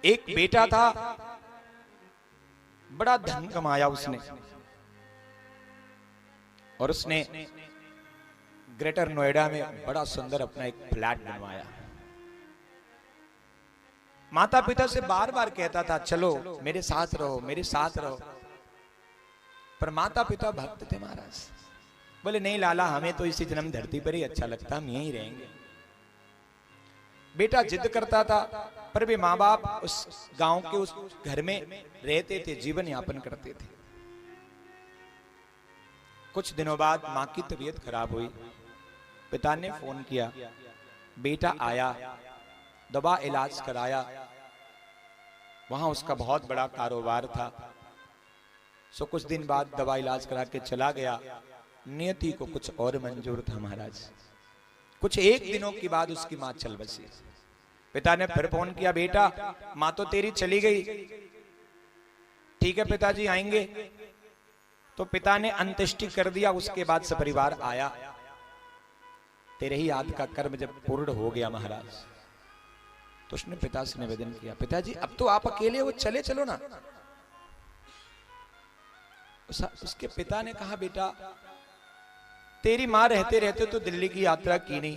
एक बेटा था, बड़ा धन कमाया उसने, और उसने ग्रेटर नोएडा में बड़ा सुंदर अपना एक फ्लैट बनवाया। माता पिता से बार बार कहता था चलो मेरे साथ रहो, मेरे साथ रहो, पर माता पिता भक्त थे महाराज। बोले नहीं लाला, हमें तो इसी जन्म धरती पर ही अच्छा लगता, हम यहीं रहेंगे। बेटा जिद करता था, पर भी माँ बाप उस गांव के उस घर में रहते थे, जीवन यापन करते थे। कुछ दिनों बाद माँ की तबीयत खराब हुई। पिता ने फोन किया, बेटा आया, दवा इलाज कराया। वहां उसका बहुत बड़ा कारोबार था। सो कुछ दिन बाद दवा इलाज करा के चला गया। नियति को कुछ और मंजूर था महाराज। कुछ एक दिनों के बाद उसकी मां चल बसी। पिता ने फिर फोन किया, बेटा मां तो तेरी चली गई, ठीक है पिताजी आएंगे। तो पिता ने अंत्येष्टि कर दिया। उसके बाद सपरिवार आया। तेरे ही याद का कर्म जब पूर्ण हो गया महाराज, तो उसने पिता से निवेदन किया, पिताजी अब तो आप अकेले हो, चले चलो ना। उसके पिता ने कहा, बेटा तेरी मां रहते रहते तो दिल्ली की यात्रा की नहीं,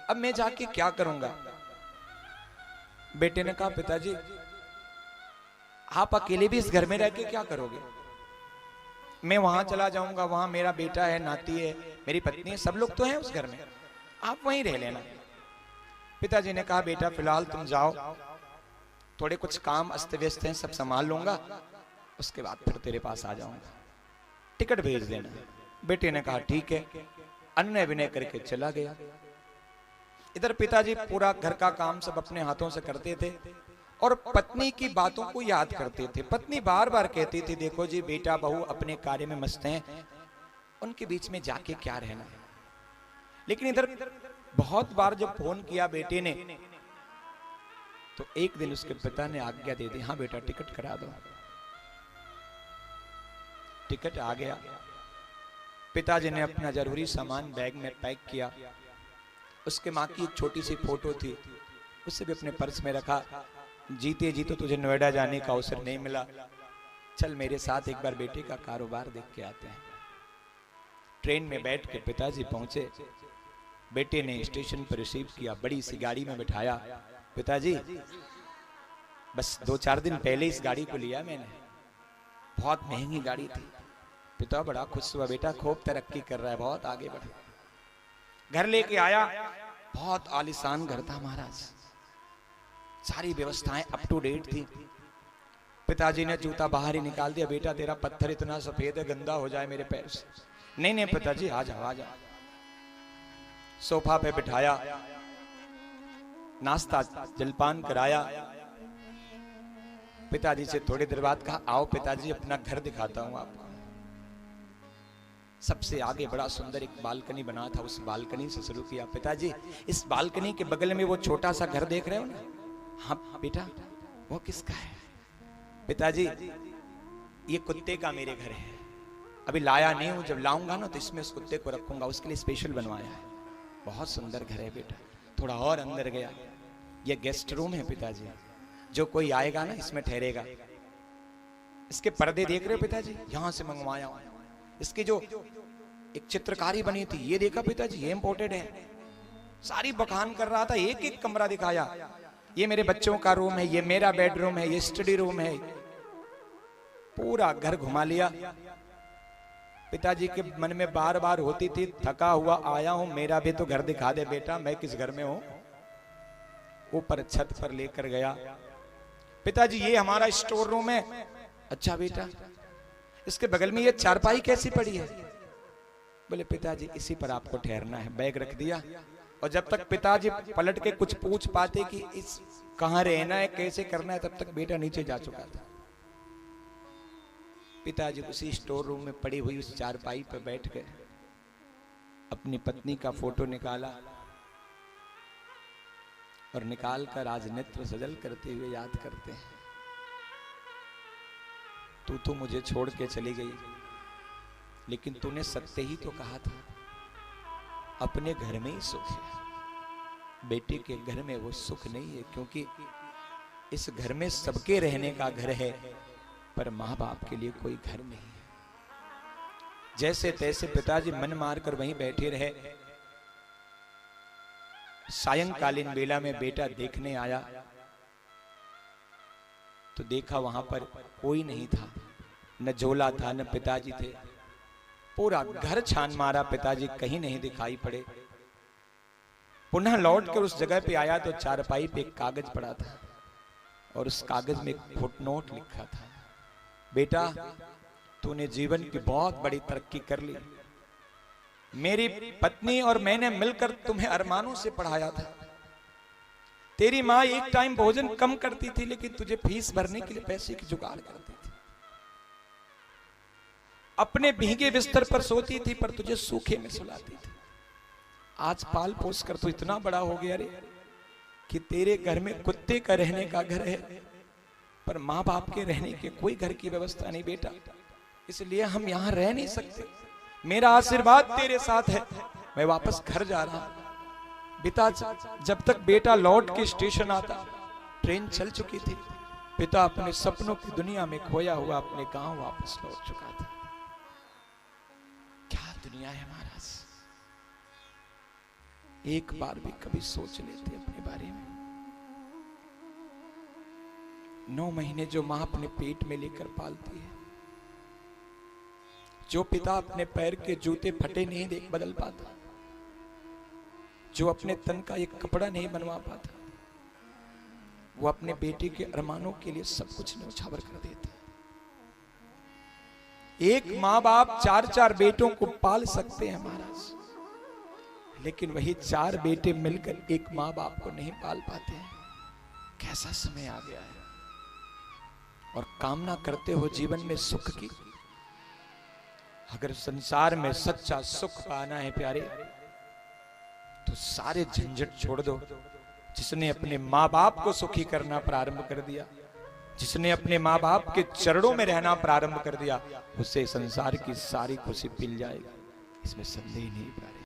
अब मैं जाके क्या करूंगा। बेटे ने कहा, पिताजी आप अकेले भी इस घर में रह के क्या करोगे, मैं वहां चला जाऊंगा, वहां मेरा बेटा है, नाती है, मेरी पत्नी है, सब लोग तो हैं उस घर में, आप वहीं रह लेना। पिताजी ने कहा, बेटा फिलहाल तुम जाओ, थोड़े कुछ काम अस्त व्यस्त हैं, सब संभाल लूंगा, उसके बाद फिर तेरे पास आ जाऊंगा, टिकट भेज देना। बेटे ने कहा ठीक है, अन्य विनय करके चला गया। इधर पिताजी पूरा घर का काम सब अपने हाथों से करते थे और पत्नी की बातों को याद करते थे। पत्नी बार बार कहती थी, देखो जी बेटा बहू अपने कार्य में मस्त हैं, उनके बीच में जाके क्या रहना। लेकिन इधर बहुत बार जब फोन किया बेटे ने, तो एक दिन उसके पिता ने आज्ञा दे दी, हाँ बेटा टिकट करा दो। टिकट आ गया। पिताजी ने अपना जरूरी सामान बैग में पैक किया। उसके माँ की एक छोटी सी फोटो थी, उसे भी अपने पर्स में रखा। जीते जी तो तुझे नोएडा जाने का अवसर नहीं मिला, चल मेरे साथ एक बार बेटे का कारोबार देख के आते हैं। ट्रेन में बैठ के पिताजी पहुंचे। बेटे ने स्टेशन पर रिसीव किया, बड़ी सी गाड़ी में बिठाया। पिताजी बस 2-4 दिन पहले इस गाड़ी को लिया मैंने, बहुत महंगी गाड़ी थी। पिता बड़ा खुश हुआ, बेटा खूब तरक्की कर रहा है, बहुत आगे बढ़ा। घर लेके आया, बहुत आलीशान घर था महाराज, सारी व्यवस्थाएं अप टू डेट थी। पिताजी ने जूता बाहर ही निकाल दिया, बेटा तेरा पत्थर इतना सफेद है, गंदा हो जाए मेरे पैर से। नहीं नहीं पिताजी आ जाओ आ जाओ। सोफा पे बिठाया, नाश्ता जलपान कराया। पिताजी से थोड़ी देर बाद कहा, आओ पिताजी अपना घर दिखाता हूं आपको। सबसे आगे बड़ा सुंदर एक बालकनी बना था, उस बालकनी से शुरू किया। पिताजी इस बालकनी के बगल में वो छोटा सा घर देख रहे हो ना, हाँ बेटा वो किसका है। पिताजी ये कुत्ते का मेरे घर है, अभी लाया नहीं हूं, जब लाऊंगा ना तो इसमें उस कुत्ते को रखूंगा, उसके लिए स्पेशल बनवाया है। बहुत सुंदर घर है बेटा। थोड़ा और अंदर गया, ये गेस्ट रूम है पिताजी, जो कोई आएगा ना इसमें ठहरेगा। इसके पर्दे देख रहे हो पिताजी, यहां से मंगवाया हूं। इसकी जो एक चित्रकारी बनी थी, ये देखा पिताजी, ये इंपोर्टेड है। सारी बखान कर रहा था, एक एक कमरा दिखाया। ये मेरे बच्चों का रूम है, ये मेरा बेडरूम है, ये स्टडी रूम है। पूरा घर घुमा लिया। पिताजी के मन में बार बार होती थी, थका हुआ आया हूं, मेरा भी तो घर दिखा दे बेटा, मैं किस घर में हूं। ऊपर छत पर लेकर गया। पिताजी ये हमारा स्टोर रूम है। अच्छा बेटा, इसके बगल में ये चारपाई कैसी पड़ी है। बोले पिताजी इसी पर आपको ठहरना है। बैग रख दिया, और जब तक पिताजी पलट के कुछ पूछ पाते कि इस कहां रहना है, कैसे करना है, तब तक बेटा नीचे जा चुका था। पिताजी उसी स्टोर रूम में पड़ी हुई उस चारपाई पर बैठ गए, अपनी पत्नी का फोटो निकाला और निकाल कर आज नेत्र सजल करते हुए याद करते हैं, तू तो मुझे छोड़ के चली गई, लेकिन तूने सत्य ही तो कहा था, अपने घर में ही सुख है। बेटे के घर में वो सुख नहीं है, क्योंकि इस घर में सबके रहने का घर है, पर मां बाप के लिए कोई घर नहीं है। जैसे तैसे पिताजी मन मारकर वहीं बैठे रहे। सायंकालीन बेला में बेटा देखने आया तो देखा वहां पर कोई नहीं था, न झोला था न पिताजी थे। पूरा घर छान मारा, पिताजी कहीं नहीं दिखाई पड़े। पुनः लौटकर उस जगह पे आया तो चारपाई पे एक कागज पड़ा था और उस कागज में एक फुटनोट लिखा था, बेटा तूने जीवन की बहुत बड़ी तरक्की कर ली। मेरी पत्नी और मैंने मिलकर तुम्हें अरमानों से पढ़ाया था। तेरी माँ एक टाइम भोजन कम करती थी, लेकिन तुझे फीस भरने के लिए पैसे की जुगाड़ करती थी। अपने भीगे बिस्तर पर सोती थी, पर तुझे सूखे में सुलाती थी। आज पाल पोस कर तू इतना बड़ा हो गया रे कि तेरे घर में कुत्ते का रहने का घर है, पर माँ बाप के रहने के कोई घर की व्यवस्था नहीं बेटा, इसलिए हम यहां रह नहीं सकते। मेरा आशीर्वाद तेरे साथ है, मैं वापस घर जा रहा हूं। पिता जब तक बेटा लौट के स्टेशन आता, ट्रेन चल चुकी थी। पिता अपने सपनों की दुनिया में खोया हुआ अपने गांव वापस लौट चुका था। क्या दुनिया है महाराज, एक बार भी कभी सोच लेते अपने बारे में। 9 महीने जो मां अपने पेट में लेकर पालती है, जो पिता अपने पैर के जूते फटे नहीं देख बदल पाता, जो अपने तन का एक कपड़ा नहीं बनवा पाता, वो अपने बेटे के अरमानों के लिए सब कुछ न्यौछावर कर देता। एक माँ बाप 4-4 बेटों को पाल सकते हैं महाराज, लेकिन वही 4 बेटे मिलकर एक माँ बाप को नहीं पाल पाते हैं। कैसा समय आ गया है। और कामना करते हो जीवन में सुख की, अगर संसार में सच्चा सुख पाना है प्यारे, तो सारे झंझट छोड़ दो। जिसने अपने माँ बाप को सुखी करना प्रारंभ कर दिया, जिसने अपने माँ बाप के चरणों में रहना प्रारंभ कर दिया, उसे संसार की सारी खुशी मिल जाएगी, इसमें संदेह नहीं प्यारे।